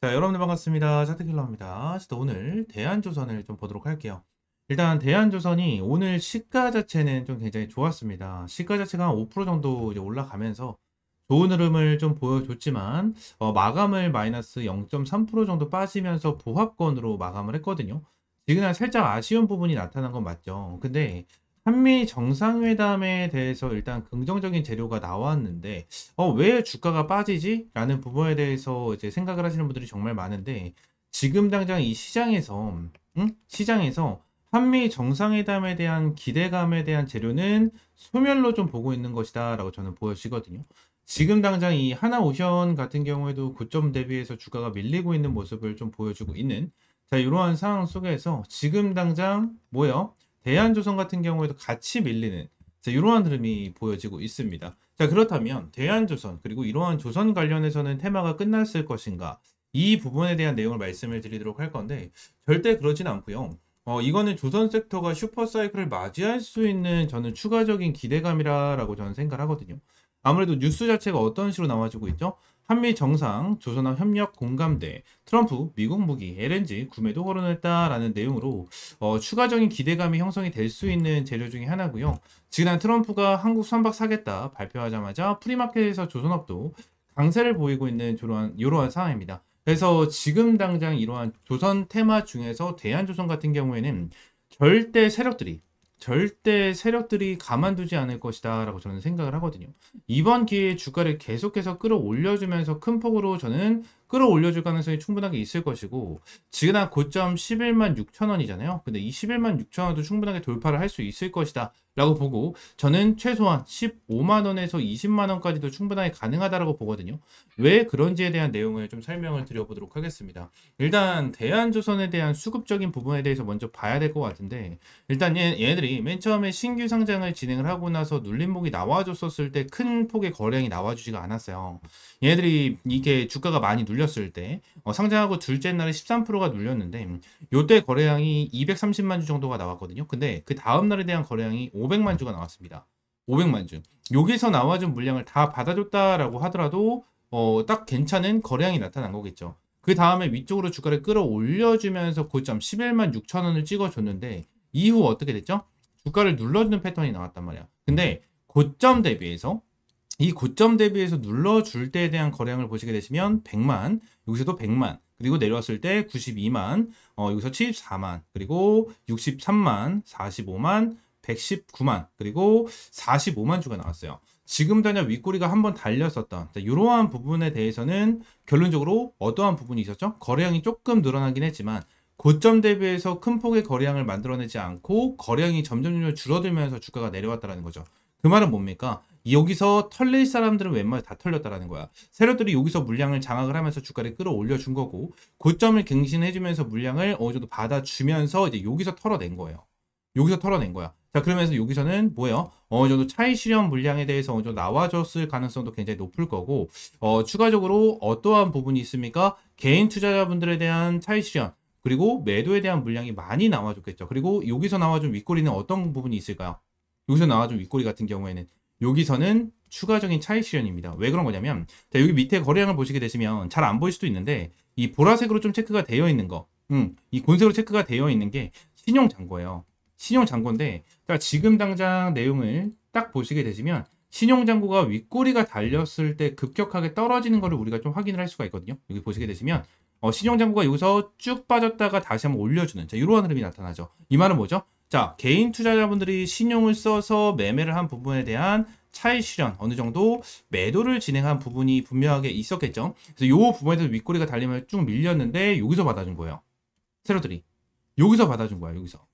자, 여러분들 반갑습니다. 차트킬러입니다. 오늘 대한조선을 좀 보도록 할게요. 일단 대한조선이 오늘 시가 자체는 좀 굉장히 좋았습니다. 시가 자체가 한 5% 정도 이제 올라가면서 좋은 흐름을 좀 보여줬지만 마감을 마이너스 0.3% 정도 빠지면서 보합권으로 마감을 했거든요. 지금 살짝 아쉬운 부분이 나타난 건 맞죠. 근데 한미 정상회담에 대해서 일단 긍정적인 재료가 나왔는데 왜 주가가 빠지지? 라는 부분에 대해서 이제 생각을 하시는 분들이 정말 많은데 지금 당장 이 시장에서 시장에서 한미 정상회담에 대한 기대감에 대한 재료는 소멸로 좀 보고 있는 것이다 라고 저는 보여지거든요. 지금 당장 이 하나오션 같은 경우에도 고점 대비해서 주가가 밀리고 있는 모습을 좀 보여주고 있는 자 이러한 상황 속에서 지금 당장 뭐요? 대한조선 같은 경우에도 같이 밀리는 자, 이러한 흐름이 보여지고 있습니다. 자, 그렇다면 대한조선 그리고 이러한 조선 관련해서는 테마가 끝났을 것인가? 이 부분에 대한 내용을 말씀을 드리도록 할 건데 절대 그러진 않고요. 이거는 조선 섹터가 슈퍼사이클을 맞이할 수 있는 저는 추가적인 기대감이라고 저는 생각을 하거든요. 아무래도 뉴스 자체가 어떤 식으로 나와주고 있죠? 한미 정상, 조선업 협력 공감대, 트럼프, 미국 무기, LNG 구매도 거론했다라는 내용으로 추가적인 기대감이 형성이 될 수 있는 재료 중에 하나고요. 지난 트럼프가 한국 선박 사겠다 발표하자마자 프리마켓에서 조선업도 강세를 보이고 있는 이러한 상황입니다. 그래서 지금 당장 이러한 조선 테마 중에서 대한조선 같은 경우에는 절대 세력들이 절대 세력들이 가만두지 않을 것이다 라고 저는 생각을 하거든요. 이번 기회에 주가를 계속해서 끌어올려주면서 큰 폭으로 저는 끌어올려줄 가능성이 충분하게 있을 것이고 지금 고점 11만 6천 원이잖아요. 근데 이 11만 6천 원도 충분하게 돌파를 할 수 있을 것이다 라고 보고 저는 최소한 15만 원에서 20만 원까지도 충분하게 가능하다라고 보거든요. 왜 그런지에 대한 내용을 좀 설명을 드려보도록 하겠습니다. 일단 대한조선에 대한 수급적인 부분에 대해서 먼저 봐야 될 것 같은데 일단 얘네들이 맨 처음에 신규 상장을 진행을 하고 나서 눌림목이 나와줬었을 때 큰 폭의 거래량이 나와주지가 않았어요. 얘네들이 이게 주가가 많이 눌렸을 때 상장하고 둘째 날에 13%가 눌렸는데 요때 거래량이 230만 주 정도가 나왔거든요. 근데 그 다음 날에 대한 거래량이 500만 주가 나왔습니다. 500만 주. 여기서 나와준 물량을 다 받아줬다라고 하더라도 딱 괜찮은 거래량이 나타난 거겠죠. 그 다음에 위쪽으로 주가를 끌어올려주면서 고점 11만 6천 원을 찍어줬는데 이후 어떻게 됐죠? 주가를 눌러주는 패턴이 나왔단 말이야. 근데 고점 대비해서 이 고점 대비해서 눌러줄 때에 대한 거래량을 보시게 되시면 100만, 여기서도 100만, 그리고 내려왔을 때 92만, 여기서 74만, 그리고 63만, 45만, 119만, 그리고 45만 주가 나왔어요. 지금 단야 윗꼬리가 한번 달렸었던 이러한 부분에 대해서는 결론적으로 어떠한 부분이 있었죠? 거래량이 조금 늘어나긴 했지만 고점 대비해서 큰 폭의 거래량을 만들어내지 않고 거래량이 점점 줄어들면서 주가가 내려왔다는 거죠. 그 말은 뭡니까? 여기서 털릴 사람들은 웬만하면 다 털렸다라는 거야. 세력들이 여기서 물량을 장악을 하면서 주가를 끌어올려 준 거고 고점을 갱신해주면서 물량을 어느 정도 받아주면서 이제 여기서 털어낸 거예요. 여기서 털어낸 거야. 자, 그러면서 여기서는 뭐예요? 어느 정도 차익 실현 물량에 대해서 어느 정도 나와줬을 가능성도 굉장히 높을 거고, 추가적으로 어떠한 부분이 있습니까? 개인 투자자분들에 대한 차익 실현, 그리고 매도에 대한 물량이 많이 나와줬겠죠. 그리고 여기서 나와준 윗꼬리는 어떤 부분이 있을까요? 여기서 나와준 윗꼬리 같은 경우에는 여기서는 추가적인 차익 실현입니다. 왜 그런 거냐면, 자, 여기 밑에 거래량을 보시게 되시면 잘 안 보일 수도 있는데, 이 보라색으로 좀 체크가 되어 있는 거, 이 곤색으로 체크가 되어 있는 게 신용잔고예요. 신용잔고인데, 지금 당장 내용을 딱 보시게 되시면, 신용잔고가 윗꼬리가 달렸을 때 급격하게 떨어지는 것을 우리가 좀 확인을 할 수가 있거든요. 여기 보시게 되시면, 신용잔고가 여기서 쭉 빠졌다가 다시 한번 올려주는, 자, 이러한 흐름이 나타나죠. 이 말은 뭐죠? 자, 개인 투자자분들이 신용을 써서 매매를 한 부분에 대한 차익 실현, 어느 정도 매도를 진행한 부분이 분명하게 있었겠죠. 그래서 이 부분에서 윗꼬리가 달리면 쭉 밀렸는데, 여기서 받아준 거예요. 세로들이. 여기서 받아준 거야, 여기서.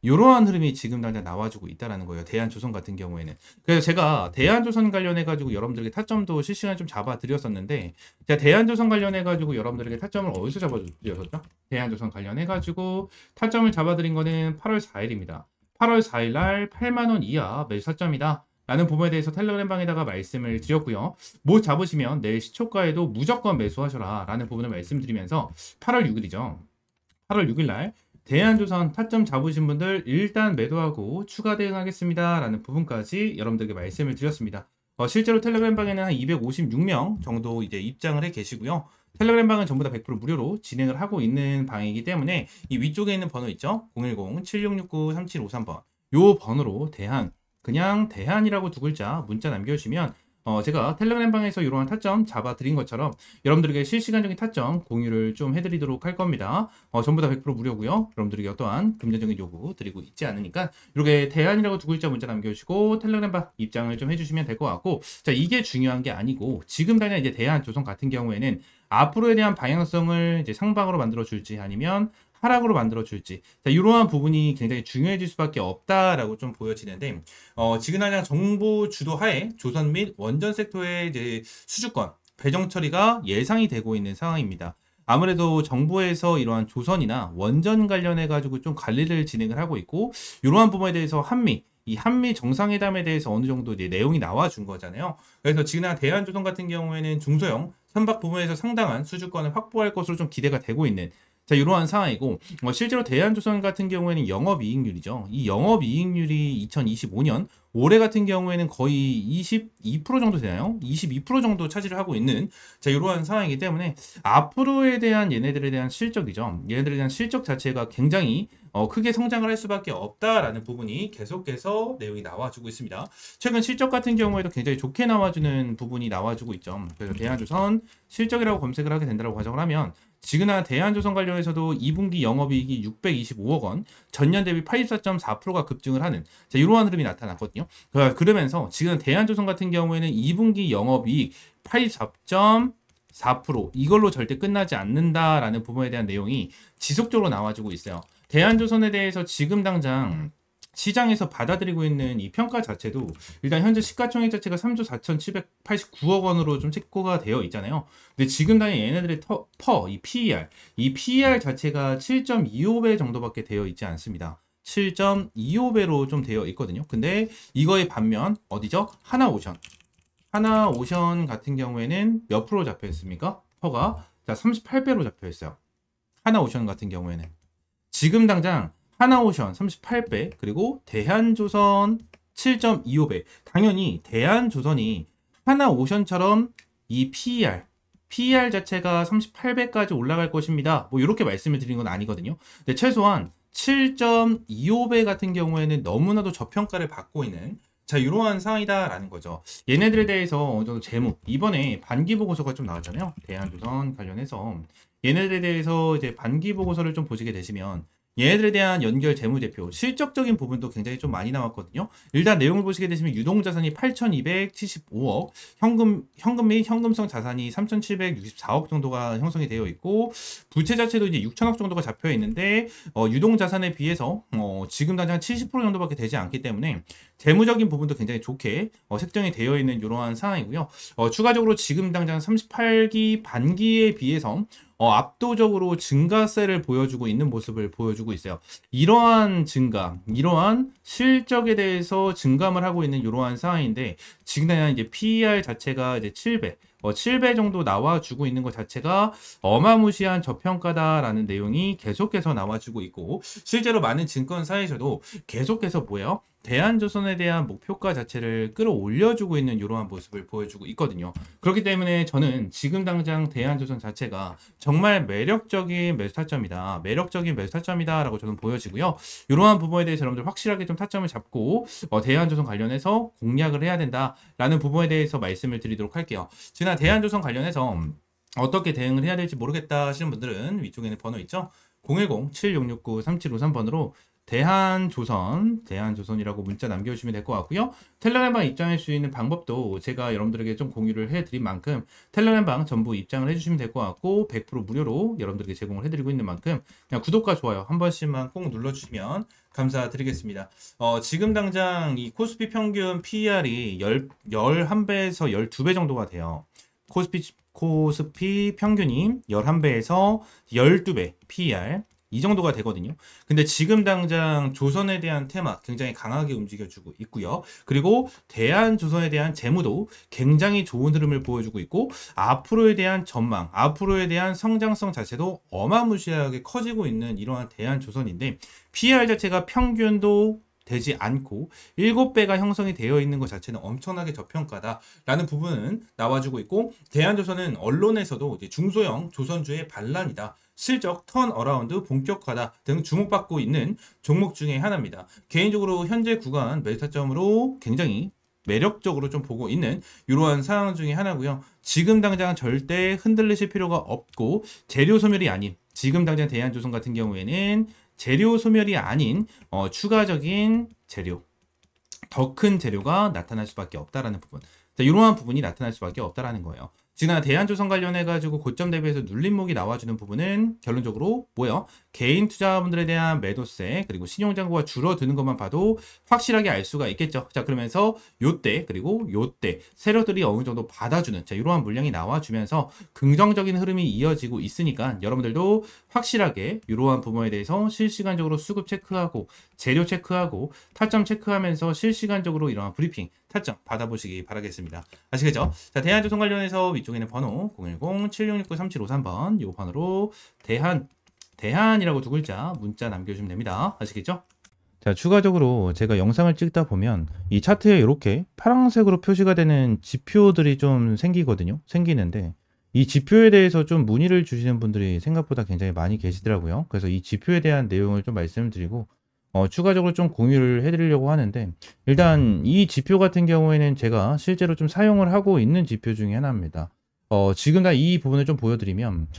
이러한 흐름이 지금 당장 나와주고 있다는 거예요. 대한조선 같은 경우에는. 그래서 제가 대한조선 관련해가지고 여러분들에게 타점도 실시간에 좀 잡아드렸었는데, 제가 대한조선 관련해가지고 여러분들에게 타점을 어디서 잡아드렸었죠? 대한조선 관련해가지고 타점을 잡아드린 거는 8월 4일입니다. 8월 4일 날 8만원 이하 매수 타점이다. 라는 부분에 대해서 텔레그램 방에다가 말씀을 드렸고요. 뭐 잡으시면 내일 시초가에도 무조건 매수하셔라 라는 부분을 말씀드리면서 8월 6일이죠. 8월 6일 날 대한조선 타점 잡으신 분들 일단 매도하고 추가 대응하겠습니다 라는 부분까지 여러분들에게 말씀을 드렸습니다. 실제로 텔레그램 방에는 한 256명 정도 이제 입장을 해 계시고요. 텔레그램 방은 전부 다 100% 무료로 진행을 하고 있는 방이기 때문에 이 위쪽에 있는 번호 있죠? 010-7669-3753번. 요 번호로 그냥 대한이라고 두 글자 문자 남겨주시면 제가 텔레그램 방에서 이러한 타점 잡아드린 것처럼 여러분들에게 실시간적인 타점 공유를 좀 해드리도록 할 겁니다. 전부 다 100% 무료고요. 여러분들에게 어떠한 금전적인 요구 드리고 있지 않으니까 이렇게 대안이라고 두 글자 문자 남겨주시고 텔레그램 방 입장을 좀 해주시면 될 것 같고, 자, 이게 중요한 게 아니고 지금 당장 이제 대한조선 같은 경우에는 앞으로에 대한 방향성을 이제 상방으로 만들어 줄지 아니면 하락으로 만들어 줄지, 자, 이러한 부분이 굉장히 중요해질 수밖에 없다라고 좀 보여지는데, 지금 당장 정부 주도하에 조선 및 원전 섹터의 이제 수주권 배정 처리가 예상이 되고 있는 상황입니다. 아무래도 정부에서 이러한 조선이나 원전 관련해 가지고 좀 관리를 진행을 하고 있고, 이러한 부분에 대해서 이 한미 정상회담에 대해서 어느 정도 이제 내용이 나와 준 거잖아요. 그래서 지금 대한조선 같은 경우에는 중소형 선박 부분에서 상당한 수주권을 확보할 것으로 좀 기대가 되고 있는, 자, 이러한 상황이고, 실제로 대한조선 같은 경우에는 영업이익률이죠. 이 영업이익률이 2025년 올해 같은 경우에는 거의 22% 정도 되나요? 22% 정도 차지를 하고 있는, 자, 이러한 상황이기 때문에 앞으로에 대한 얘네들에 대한 실적이죠. 얘네들에 대한 실적 자체가 굉장히 크게 성장을 할 수밖에 없다라는 부분이 계속해서 내용이 나와주고 있습니다. 최근 실적 같은 경우에도 굉장히 좋게 나와주는 부분이 나와주고 있죠. 그래서 대한조선 실적이라고 검색을 하게 된다고 가정을 하면 지금은 대한조선 관련해서도 2분기 영업이익이 625억 원, 전년 대비 84.4%가 급증을 하는, 자, 이러한 흐름이 나타났거든요. 그러면서 지금 대한조선 같은 경우에는 2분기 영업이익 84.4% 이걸로 절대 끝나지 않는다라는 부분에 대한 내용이 지속적으로 나와주고 있어요. 대한조선에 대해서 지금 당장 시장에서 받아들이고 있는 이 평가 자체도 일단 현재 시가총액 자체가 3조 4,789억 원으로 좀 책고가 되어 있잖아요. 근데 지금 당연 얘네들의 이 PER 자체가 7.25배 정도밖에 되어 있지 않습니다. 7.25배로 좀 되어 있거든요. 근데 이거의 반면 어디죠? 하나오션 같은 경우에는 몇 프로 잡혀 있습니까? 퍼가 자 38배로 잡혀 있어요. 하나오션 같은 경우에는 지금 당장 하나오션 38배, 그리고 대한조선 7.25배. 당연히 대한조선이 하나오션처럼 이 PER 자체가 38배까지 올라갈 것입니다. 뭐 이렇게 말씀을 드린 건 아니거든요. 근데 최소한 7.25배 같은 경우에는 너무나도 저평가를 받고 있는, 자, 이러한 상황이다라는 거죠. 얘네들에 대해서 어느 정도 재무, 이번에 반기 보고서가 좀 나왔잖아요. 대한조선 관련해서 얘네들에 대해서 이제 반기 보고서를 좀 보시게 되시면 얘네들에 대한 연결 재무제표, 실적적인 부분도 굉장히 좀 많이 나왔거든요. 일단 내용을 보시게 되시면 유동자산이 8,275억, 현금 및 현금성 자산이 3,764억 정도가 형성이 되어 있고, 부채 자체도 이제 6천억 정도가 잡혀 있는데, 유동자산에 비해서 지금 당장 70% 정도밖에 되지 않기 때문에 재무적인 부분도 굉장히 좋게 책정이 되어 있는 이러한 상황이고요. 추가적으로 지금 당장 38기 반기에 비해서 압도적으로 증가세를 보여주고 있는 모습을 보여주고 있어요. 이러한 실적에 대해서 증감을 하고 있는 이러한 상황인데, 지금 이제 PER 자체가 이제 7배 정도 나와주고 있는 것 자체가 어마무시한 저평가다라는 내용이 계속해서 나와주고 있고, 실제로 많은 증권사에서도 계속해서 뭐예요? 대한조선에 대한 목표가 자체를 끌어올려주고 있는 이러한 모습을 보여주고 있거든요. 그렇기 때문에 저는 지금 당장 대한조선 자체가 정말 매력적인 매수타점이다 라고 저는 보여지고요. 이러한 부분에 대해서 여러분들 확실하게 좀 타점을 잡고 대한조선 관련해서 공략을 해야 된다라는 부분에 대해서 말씀을 드리도록 할게요. 지난 대한조선 관련해서 어떻게 대응을 해야 될지 모르겠다 하시는 분들은 위쪽에는 번호 있죠? 010-7669-3753번으로 대한조선이라고 문자 남겨주시면 될 것 같고요. 텔레그램방 입장할 수 있는 방법도 제가 여러분들에게 좀 공유를 해드린 만큼 텔레그램방 전부 입장을 해주시면 될 것 같고, 100% 무료로 여러분들에게 제공을 해드리고 있는 만큼 그냥 구독과 좋아요 한 번씩만 꼭 눌러주시면 감사드리겠습니다. 지금 당장 이 코스피 평균 PER이 11배에서 12배 정도가 돼요. 코스피 평균이 11배에서 12배 PER 이 정도가 되거든요. 근데 지금 당장 조선에 대한 테마 굉장히 강하게 움직여주고 있고요. 그리고 대한조선에 대한 재무도 굉장히 좋은 흐름을 보여주고 있고, 앞으로에 대한 전망, 앞으로에 대한 성장성 자체도 어마무시하게 커지고 있는 이러한 대한조선인데, PER 자체가 평균도 되지 않고 7배가 형성이 되어 있는 것 자체는 엄청나게 저평가다라는 부분은 나와주고 있고, 대한조선은 언론에서도 이제 중소형 조선주의 반란이다, 실적 턴어라운드 본격화다 등 주목받고 있는 종목 중에 하나입니다. 개인적으로 현재 구간 매수 타점으로 굉장히 매력적으로 좀 보고 있는 이러한 상황 중에 하나고요. 지금 당장 절대 흔들리실 필요가 없고, 재료 소멸이 아닌, 지금 당장 대한조선 같은 경우에는 재료 소멸이 아닌 추가적인 재료, 더 큰 재료가 나타날 수밖에 없다라는 부분. 자, 이러한 부분이 나타날 수밖에 없다라는 거예요. 지난 대한조선 관련해가지고 고점 대비해서 눌림목이 나와주는 부분은 결론적으로 뭐예요? 개인 투자분들에 대한 매도세 그리고 신용잔고가 줄어드는 것만 봐도 확실하게 알 수가 있겠죠. 자, 그러면서 요때 그리고 요때 세력들이 어느 정도 받아주는, 자, 이러한 물량이 나와주면서 긍정적인 흐름이 이어지고 있으니까 여러분들도 확실하게 이러한 부분에 대해서 실시간적으로 수급 체크하고 재료 체크하고 타점 체크하면서 실시간적으로 이러한 브리핑 타점 받아보시기 바라겠습니다. 아시겠죠? 자, 대한조선 관련해서 위쪽에는 번호 010-7669-3753번 요 번호로 대한이라고 두 글자 문자 남겨주시면 됩니다. 아시겠죠? 자, 추가적으로 제가 영상을 찍다 보면 이 차트에 이렇게 파란색으로 표시가 되는 지표들이 좀 생기는데 이 지표에 대해서 좀 문의를 주시는 분들이 생각보다 굉장히 많이 계시더라고요. 그래서 이 지표에 대한 내용을 좀 말씀을 드리고 추가적으로 좀 공유를 해드리려고 하는데, 일단 이 지표 같은 경우에는 제가 실제로 좀 사용을 하고 있는 지표 중에 하나입니다. 지금 다 이 부분을 좀 보여드리면,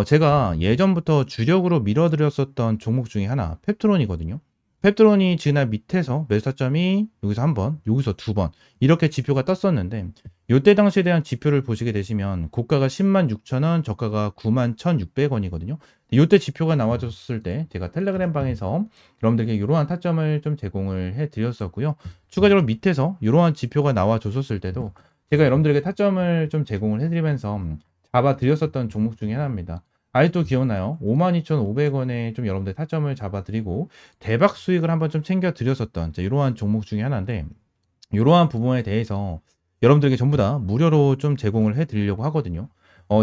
제가 예전부터 주력으로 밀어드렸었던 종목 중에 하나, 펩트론이거든요. 펩트론이 지난 밑에서 매수 타점이 여기서 한 번, 여기서 두 번 이렇게 지표가 떴었는데, 이때 당시에 대한 지표를 보시게 되시면 고가가 106,000원, 저가가 91,600원이거든요. 이때 지표가 나와줬을 때 제가 텔레그램 방에서 여러분들에게 이러한 타점을 좀 제공을 해드렸었고요. 추가적으로 밑에서 이러한 지표가 나와줬었을 때도 제가 여러분들에게 타점을 좀 제공을 해드리면서 잡아드렸었던 종목 중에 하나입니다. 아직도 기억나요? 52,500원에 좀 여러분들 타점을 잡아드리고 대박 수익을 한번 좀 챙겨드렸었던 이러한 종목 중에 하나인데, 이러한 부분에 대해서 여러분들에게 전부 다 무료로 좀 제공을 해드리려고 하거든요.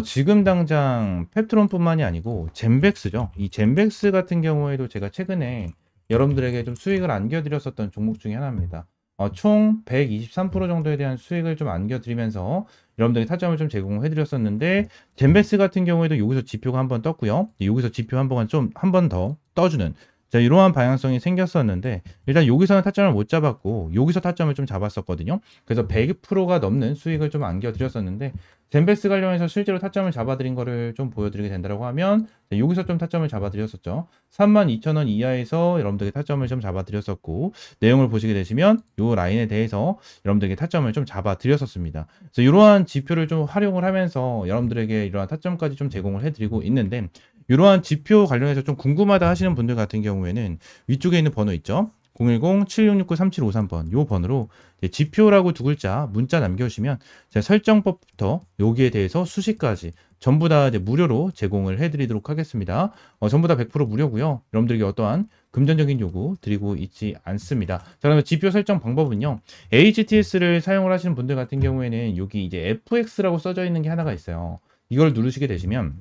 지금 당장 펩트론뿐만이 아니고 젠백스죠. 이 젠백스 같은 경우에도 제가 최근에 여러분들에게 좀 수익을 안겨드렸었던 종목 중에 하나입니다. 총 123% 정도에 대한 수익을 좀 안겨드리면서 여러분들에게 타점을 좀 제공해드렸었는데, 젠베스 같은 경우에도 여기서 지표가 한번 떴고요. 여기서 지표 한 번 더 떠주는, 자, 이러한 방향성이 생겼었는데, 일단 여기서는 타점을 못 잡았고 여기서 타점을 좀 잡았었거든요. 그래서 100%가 넘는 수익을 좀 안겨드렸었는데, 젠베스 관련해서 실제로 타점을 잡아드린 거를 좀 보여드리게 된다고 하면, 자, 여기서 좀 타점을 잡아드렸었죠. 32,000원 이하에서 여러분들에게 타점을 좀 잡아드렸었고, 내용을 보시게 되시면 이 라인에 대해서 여러분들에게 타점을 좀 잡아드렸었습니다. 그래서 이러한 지표를 좀 활용을 하면서 여러분들에게 이러한 타점까지 좀 제공을 해드리고 있는데, 이러한 지표 관련해서 좀 궁금하다 하시는 분들 같은 경우에는 위쪽에 있는 번호 있죠? 010-7669-3753번 요 번호로 지표라고 두 글자 문자 남겨주시면 제가 설정법부터 여기에 대해서 수식까지 전부 다 이제 무료로 제공을 해드리도록 하겠습니다. 전부 다 100% 무료고요. 여러분들에게 어떠한 금전적인 요구 드리고 있지 않습니다. 자, 그러면 지표 설정 방법은요. HTS를 사용을 하시는 분들 같은 경우에는 여기 이제 FX라고 써져 있는 게 하나가 있어요. 이걸 누르시게 되시면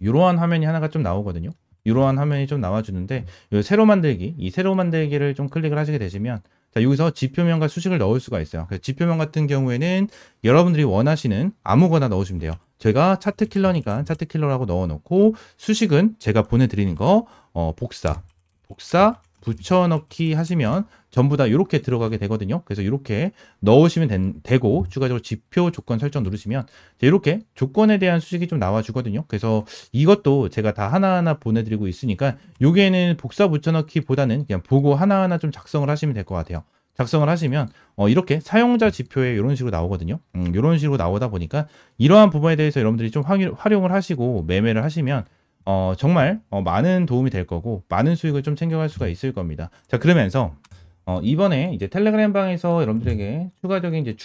이러한 화면이 하나가 좀 나오거든요. 이러한 화면이 좀 나와주는데, 세로 만들기, 이 세로 만들기를 좀 클릭을 하시게 되시면, 자, 여기서 지표명과 수식을 넣을 수가 있어요. 그래서 지표명 같은 경우에는 여러분들이 원하시는 아무거나 넣으시면 돼요. 제가 차트 킬러니까 차트 킬러라고 넣어놓고, 수식은 제가 보내드리는 거 복사 붙여넣기 하시면 전부 다 이렇게 들어가게 되거든요. 그래서 이렇게 넣으시면 되고, 추가적으로 지표 조건 설정 누르시면 이렇게 조건에 대한 수식이 좀 나와주거든요. 그래서 이것도 제가 다 하나하나 보내드리고 있으니까 여기에는 복사 붙여넣기 보다는 그냥 보고 하나하나 좀 작성을 하시면 될 것 같아요. 작성을 하시면 이렇게 사용자 지표에 이런 식으로 나오거든요. 이런 식으로 나오다 보니까 이러한 부분에 대해서 여러분들이 좀 활용을 하시고 매매를 하시면 정말 많은 도움이 될 거고 많은 수익을 좀 챙겨갈 수가 있을 겁니다. 자, 그러면서 이번에 이제 텔레그램 방에서 여러분들에게 추가적인 이제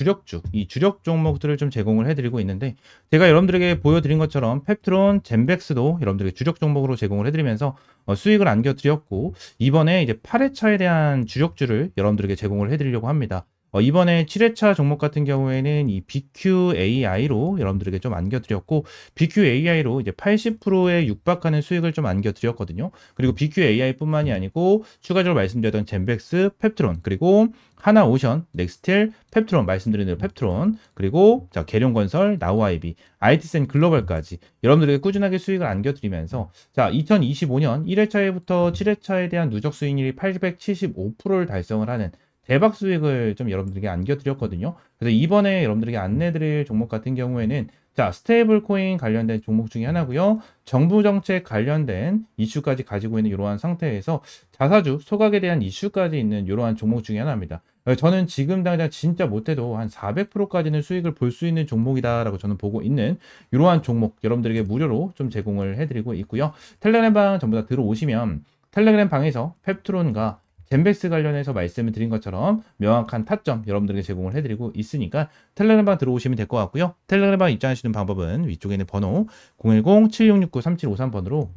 이 주력 종목들을 좀 제공을 해드리고 있는데, 제가 여러분들에게 보여드린 것처럼 펩트론, 젠백스도 여러분들에게 주력 종목으로 제공을 해드리면서 수익을 안겨드렸고, 이번에 이제 8회차에 대한 주력주를 여러분들에게 제공을 해드리려고 합니다. 이번에 7회차 종목 같은 경우에는 이 BQAI로 여러분들에게 좀 안겨드렸고, BQAI로 이제 80%에 육박하는 수익을 좀 안겨드렸거든요. 그리고 BQAI뿐만이 아니고 추가적으로 말씀드렸던 젠백스, 펩트론, 그리고 하나오션, 넥스틸, 펩트론, 말씀드린 대로 펩트론, 그리고 자 계룡건설, 나우아이비, IT센 글로벌까지 여러분들에게 꾸준하게 수익을 안겨드리면서, 자 2025년 1회차에부터 7회차에 대한 누적 수익률이 875%를 달성을 하는 대박 수익을 좀 여러분들에게 안겨드렸거든요. 그래서 이번에 여러분들에게 안내드릴 종목 같은 경우에는 자 스테이블 코인 관련된 종목 중에 하나고요. 정부 정책 관련된 이슈까지 가지고 있는 이러한 상태에서 자사주 소각에 대한 이슈까지 있는 이러한 종목 중에 하나입니다. 저는 지금 당장 진짜 못해도 한 400%까지는 수익을 볼 수 있는 종목이다라고 저는 보고 있는 이러한 종목 여러분들에게 무료로 좀 제공을 해드리고 있고요. 텔레그램 방 전부 다 들어오시면 텔레그램 방에서 펩트론과 젠백스 관련해서 말씀을 드린 것처럼 명확한 타점 여러분들에게 제공을 해드리고 있으니까 텔레그램방 들어오시면 될 것 같고요. 텔레그램방 입장하시는 방법은 위쪽에 있는 번호 010-7669-3753번으로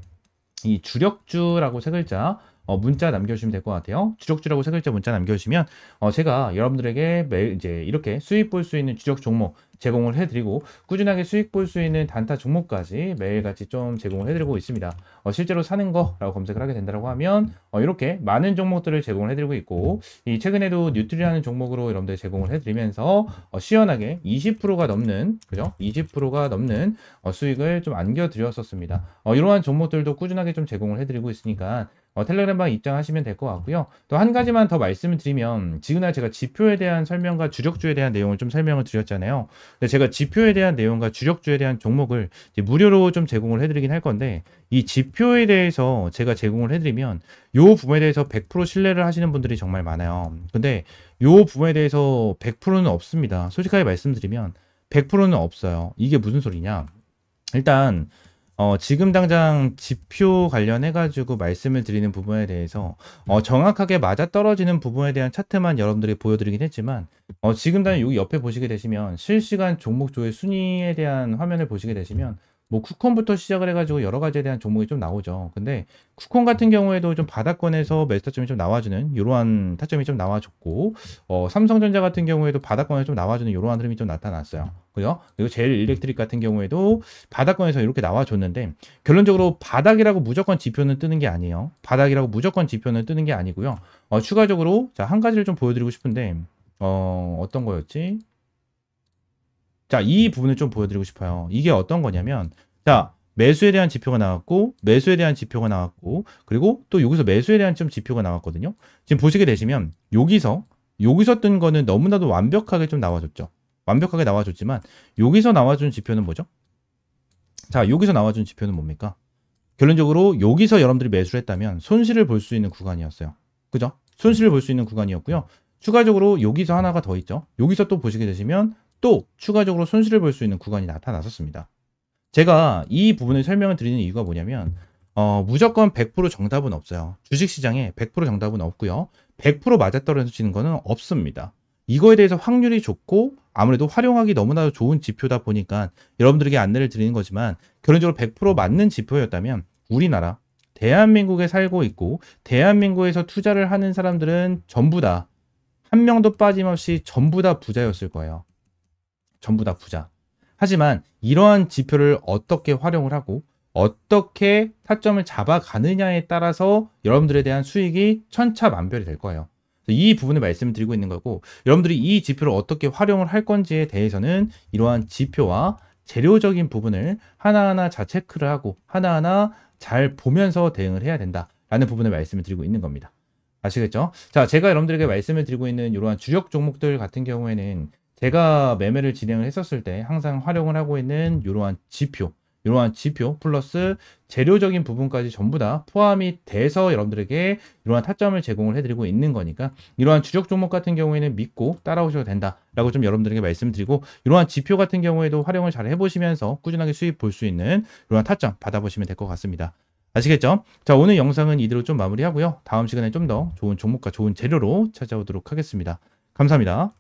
이 주력주라고 세 글자 문자 남겨주시면 될 것 같아요. 주력주라고 세 글자 문자 남겨주시면 제가 여러분들에게 매일 이제 이렇게 수익 볼 수 있는 주력 종목 제공을 해드리고 꾸준하게 수익 볼 수 있는 단타 종목까지 매일같이 좀 제공을 해드리고 있습니다. 실제로 사는 거라고 검색을 하게 된다고 하면 이렇게 많은 종목들을 제공을 해드리고 있고, 이 최근에도 뉴트리라는 종목으로 여러분들 제공을 해드리면서 시원하게 20%가 넘는 그죠? 20%가 넘는 수익을 좀 안겨드렸었습니다. 이러한 종목들도 꾸준하게 좀 제공을 해드리고 있으니까 텔레그램방 입장하시면 될 것 같고요. 또 한 가지만 더 말씀을 드리면, 지금날 제가 지표에 대한 설명과 주력주에 대한 내용을 좀 설명을 드렸잖아요. 근데 제가 지표에 대한 내용과 주력주에 대한 종목을 이제 무료로 좀 제공을 해드리긴 할 건데, 이 지표에 대해서 제가 제공을 해드리면 요 부분에 대해서 100% 신뢰를 하시는 분들이 정말 많아요. 근데 요 부분에 대해서 100%는 없습니다. 솔직하게 말씀드리면 100%는 없어요. 이게 무슨 소리냐? 일단 지금 당장 지표 관련해가지고 말씀을 드리는 부분에 대해서 정확하게 맞아떨어지는 부분에 대한 차트만 여러분들이 보여드리긴 했지만, 지금 당장 여기 옆에 보시게 되시면 실시간 종목 조회 순위에 대한 화면을 보시게 되시면 뭐 쿠콘부터 시작을 해가지고 여러 가지에 대한 종목이 좀 나오죠. 근데 쿠콘 같은 경우에도 좀 바닥권에서 매수 타점이 좀 나와주는 이러한 타점이 좀 나와줬고, 삼성전자 같은 경우에도 바닥권에 좀 나와주는 이러한 흐름이 좀 나타났어요. 그죠? 그리고 제일 일렉트릭 같은 경우에도 바닥권에서 이렇게 나와줬는데, 결론적으로 바닥이라고 무조건 지표는 뜨는 게 아니에요. 바닥이라고 무조건 지표는 뜨는 게 아니고요. 추가적으로 자, 한 가지를 좀 보여드리고 싶은데 어떤 거였지? 자, 이 부분을 좀 보여드리고 싶어요. 이게 어떤 거냐면, 자, 매수에 대한 지표가 나왔고, 매수에 대한 지표가 나왔고, 그리고 또 여기서 매수에 대한 좀 지표가 나왔거든요. 지금 보시게 되시면, 여기서 뜬 거는 너무나도 완벽하게 좀 나와줬죠. 완벽하게 나와줬지만, 여기서 나와준 지표는 뭐죠? 자, 여기서 나와준 지표는 뭡니까? 결론적으로 여기서 여러분들이 매수를 했다면 손실을 볼 수 있는 구간이었어요. 그죠? 손실을 볼 수 있는 구간이었고요. 추가적으로 여기서 하나가 더 있죠. 여기서 또 보시게 되시면 또 추가적으로 손실을 볼 수 있는 구간이 나타났었습니다. 제가 이 부분을 설명을 드리는 이유가 뭐냐면, 무조건 100% 정답은 없어요. 주식시장에 100% 정답은 없고요. 100% 맞아떨어지는 거는 없습니다. 이거에 대해서 확률이 좋고 아무래도 활용하기 너무나도 좋은 지표다 보니까 여러분들에게 안내를 드리는 거지만, 결론적으로 100% 맞는 지표였다면 우리나라 대한민국에 살고 있고 대한민국에서 투자를 하는 사람들은 전부 다 한 명도 빠짐없이 전부 다 부자였을 거예요. 전부 다 부자. 하지만 이러한 지표를 어떻게 활용을 하고 어떻게 타점을 잡아가느냐에 따라서 여러분들에 대한 수익이 천차만별이 될 거예요. 이 부분을 말씀을 드리고 있는 거고, 여러분들이 이 지표를 어떻게 활용을 할 건지에 대해서는 이러한 지표와 재료적인 부분을 하나하나 잘 체크를 하고 하나하나 잘 보면서 대응을 해야 된다라는 부분을 말씀을 드리고 있는 겁니다. 아시겠죠? 자, 제가 여러분들에게 말씀을 드리고 있는 이러한 주력 종목들 같은 경우에는 제가 매매를 진행을 했었을 때 항상 활용을 하고 있는 이러한 지표 플러스 재료적인 부분까지 전부 다 포함이 돼서 여러분들에게 이러한 타점을 제공을 해드리고 있는 거니까, 이러한 주력 종목 같은 경우에는 믿고 따라오셔도 된다라고 좀 여러분들에게 말씀드리고, 이러한 지표 같은 경우에도 활용을 잘 해보시면서 꾸준하게 수익 볼 수 있는 이러한 타점 받아보시면 될 것 같습니다. 아시겠죠? 자, 오늘 영상은 이대로 좀 마무리하고요. 다음 시간에 좀 더 좋은 종목과 좋은 재료로 찾아오도록 하겠습니다. 감사합니다.